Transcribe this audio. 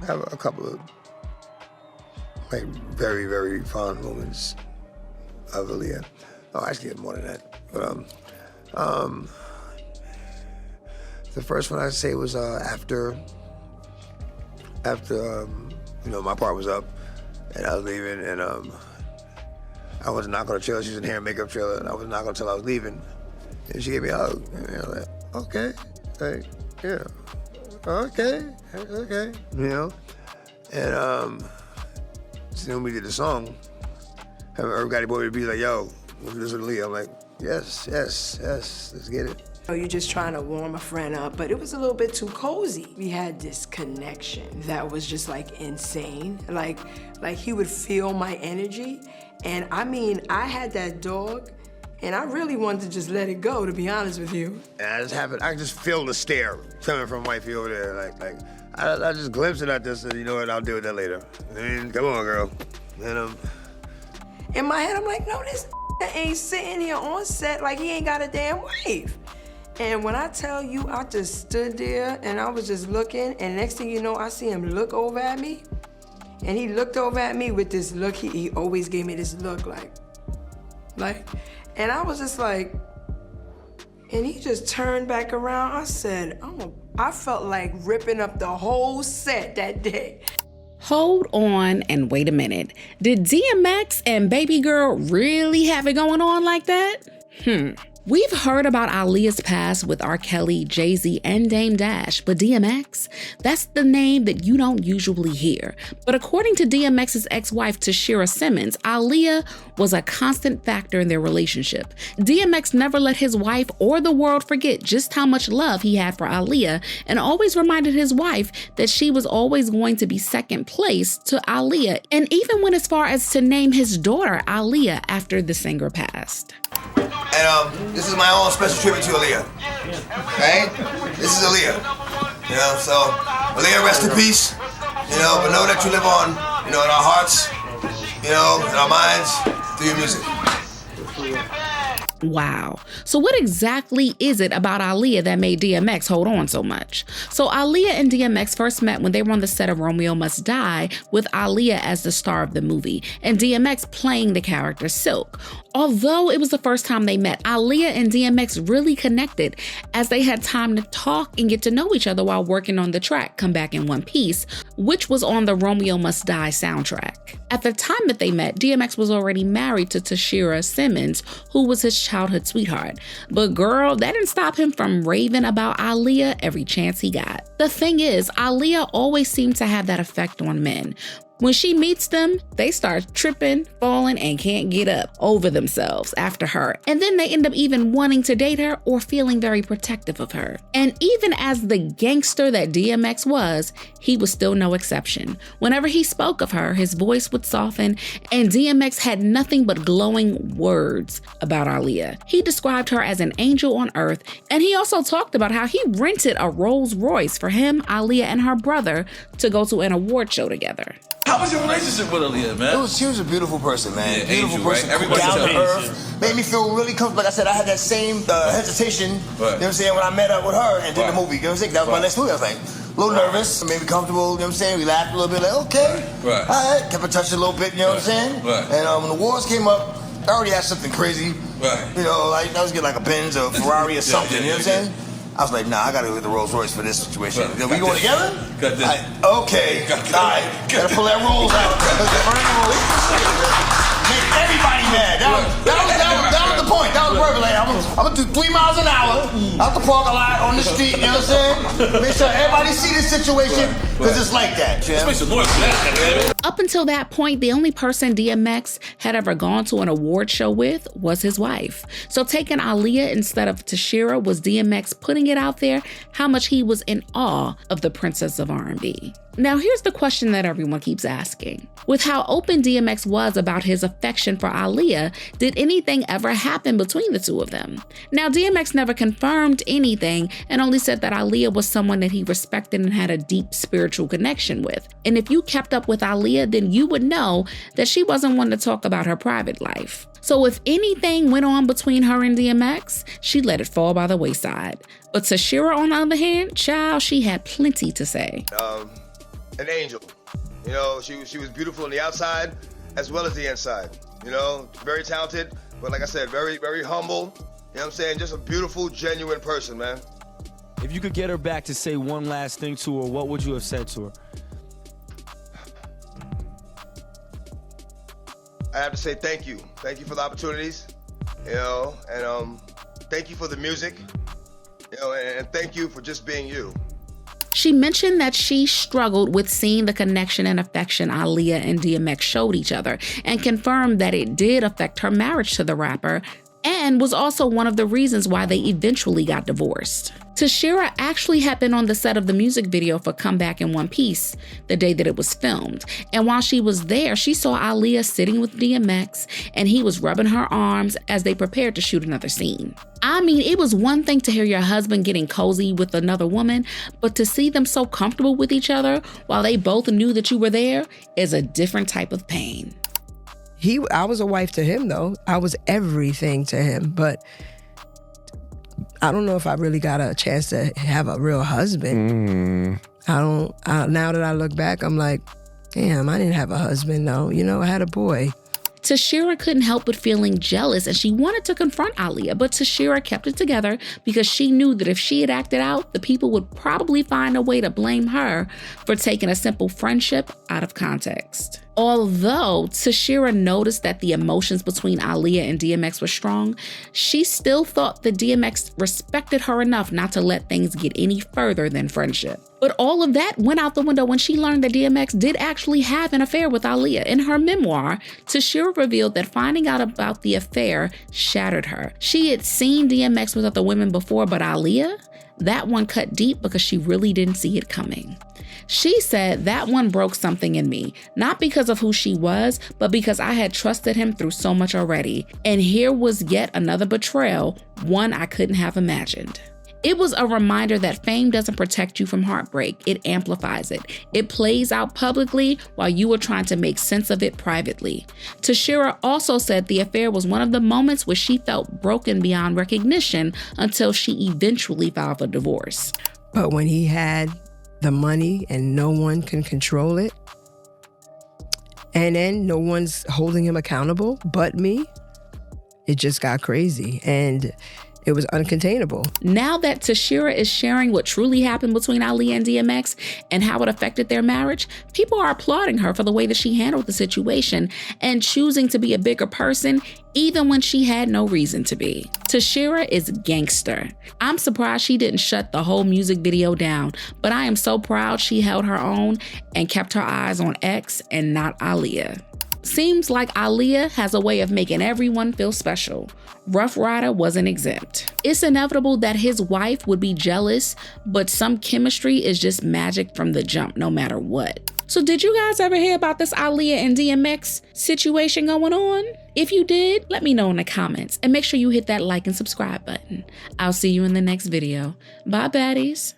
have a couple of like very, very fond moments of Aaliyah. Oh, actually, more than that. But the first one I'd say was after my part was up and I was leaving, and I was not gonna chill. She was in hair and makeup trailer, and I was not gonna tell I was leaving. And she gave me a hug. And I was like, okay, like, yeah, okay. And so when we did the song, having everybody boy to be like, yo, we'll do this with Aaliyah. I'm like, yes, let's get it. You're just trying to warm a friend up, but it was a little bit too cozy. We had this connection that was just like insane. Like he would feel my energy. And I mean, I had that dog and I really wanted to just let it go, to be honest with you. And I just feel the stare coming from wifey over there. Like I just glimpsed it at this and you know what, I'll deal with that later. I mean, come on, girl. And in my head, I'm like, no, this ain't sitting here on set like he ain't got a damn wife. And when I tell you, I just stood there and I was just looking, and next thing you know, I see him look over at me. And he looked over at me with this look, he always gave me this look like, and I was just like, and he just turned back around. I said, I felt like ripping up the whole set that day. Hold on and wait a minute. Did DMX and Baby Girl really have it going on like that? We've heard about Aaliyah's past with R. Kelly, Jay-Z, and Dame Dash, but DMX, that's the name that you don't usually hear. But according to DMX's ex-wife, Tashira Simmons, Aaliyah was a constant factor in their relationship. DMX never let his wife or the world forget just how much love he had for Aaliyah, and always reminded his wife that she was always going to be second place to Aaliyah, and even went as far as to name his daughter Aaliyah after the singer passed. And this is my own special tribute to Aaliyah. Okay? This is Aaliyah. You know, so Aaliyah, rest in peace. You know, but know that you live on, you know, in our hearts, you know, in our minds, through your music. Wow. So what exactly is it about Aaliyah that made DMX hold on so much? So Aaliyah and DMX first met when they were on the set of Romeo Must Die, with Aaliyah as the star of the movie and DMX playing the character Silk. Although it was the first time they met, Aaliyah and DMX really connected as they had time to talk and get to know each other while working on the track Come Back in One Piece, which was on the Romeo Must Die soundtrack. At the time that they met, DMX was already married to Tashera Simmons, who was his childhood sweetheart. But girl, that didn't stop him from raving about Aaliyah every chance he got. The thing is, Aaliyah always seemed to have that effect on men. When she meets them, they start tripping, falling, and can't get up over themselves after her. And then they end up even wanting to date her or feeling very protective of her. And even as the gangster that DMX was, he was still no exception. Whenever he spoke of her, his voice would soften, and DMX had nothing but glowing words about Aaliyah. He described her as an angel on earth, and he also talked about how he rented a Rolls Royce for him, Aaliyah, and her brother to go to an award show together. How was your relationship with Aaliyah, man? She was a beautiful person, man. Yeah, beautiful angel, person, right? Everybody down to tells earth. Made me feel really comfortable. Like I said, I had that same hesitation, Right. you know what I'm saying, when I met up with her and did the movie. You know what I'm saying? That was my next movie. I was like, a little nervous, made me comfortable, you know what I'm saying? We laughed a little bit, like, okay. Right. All right. Kept in touch a little bit, you know what I'm saying? Right. And when the awards came up, I already had something crazy. Right. You know, like I was getting like a Benz or Ferrari or something, you know what I'm saying? I was like, nah, I gotta go get the Rolls Royce for this situation. Right. We going together? Got this. Okay. All right. Gotta pull that Rolls out. Make everybody mad. That was the point. That was perfect. Like, I'm gonna do 3 miles an hour out the parking lot on the street. You know what I'm saying? Make sure everybody see this situation because it's like that. Let's make some noise for that. Up until that point, the only person DMX had ever gone to an award show with was his wife. So taking Aaliyah instead of Tashira was DMX putting it out there how much he was in awe of the princess of R&B. Now here's the question that everyone keeps asking. With how open DMX was about his affection for Aaliyah, did anything ever happen between the two of them? Now DMX never confirmed anything and only said that Aaliyah was someone that he respected and had a deep spiritual connection with. And if you kept up with Aaliyah, then you would know that she wasn't one to talk about her private life. So if anything went on between her and DMX, she let it fall by the wayside. But Tashira, on the other hand, child, she had plenty to say. an angel. You know, she was beautiful on the outside as well as the inside. You know, very talented, but like I said, very, very humble. You know what I'm saying? Just a beautiful, genuine person, man. If you could get her back to say one last thing to her, what would you have said to her? I have to say thank you. Thank you for the opportunities, you know, and thank you for the music, you know, and thank you for just being you. She mentioned that she struggled with seeing the connection and affection Aaliyah and DMX showed each other, and confirmed that it did affect her marriage to the rapper, and was also one of the reasons why they eventually got divorced. Tashira actually had been on the set of the music video for Come Back in One Piece the day that it was filmed, and while she was there, she saw Aaliyah sitting with DMX, and he was rubbing her arms as they prepared to shoot another scene. I mean, it was one thing to hear your husband getting cozy with another woman, but to see them so comfortable with each other while they both knew that you were there is a different type of pain. I was a wife to him, though. I was everything to him, but I don't know if I really got a chance to have a real husband. Now that I look back, I'm like, damn, I didn't have a husband, though. You know, I had a boy. Tashira couldn't help but feeling jealous, and she wanted to confront Aaliyah, but Tashira kept it together because she knew that if she had acted out, the people would probably find a way to blame her for taking a simple friendship out of context. Although Tashira noticed that the emotions between Aaliyah and DMX were strong, she still thought that DMX respected her enough not to let things get any further than friendship. But all of that went out the window when she learned that DMX did actually have an affair with Aaliyah. In her memoir, Tashira revealed that finding out about the affair shattered her. She had seen DMX with other women before, but Aaliyah, that one cut deep because she really didn't see it coming. She said that one broke something in me, not because of who she was, but because I had trusted him through so much already. And here was yet another betrayal, one I couldn't have imagined. It was a reminder that fame doesn't protect you from heartbreak, it amplifies it. It plays out publicly while you are trying to make sense of it privately. Tashira also said the affair was one of the moments where she felt broken beyond recognition until she eventually filed for divorce. But when he had the money and no one can control it, and then no one's holding him accountable but me, it just got crazy. And it was uncontainable. Now that Tashira is sharing what truly happened between Aaliyah and DMX and how it affected their marriage, people are applauding her for the way that she handled the situation and choosing to be a bigger person even when she had no reason to be. Tashira is gangster. I'm surprised she didn't shut the whole music video down, but I am so proud she held her own and kept her eyes on X and not Aaliyah. Seems like Aaliyah has a way of making everyone feel special. Rough Rider wasn't exempt. It's inevitable that his wife would be jealous, but some chemistry is just magic from the jump, no matter what. So did you guys ever hear about this Aaliyah and DMX situation going on? If you did, let me know in the comments, and make sure you hit that like and subscribe button. I'll see you in the next video. Bye, baddies.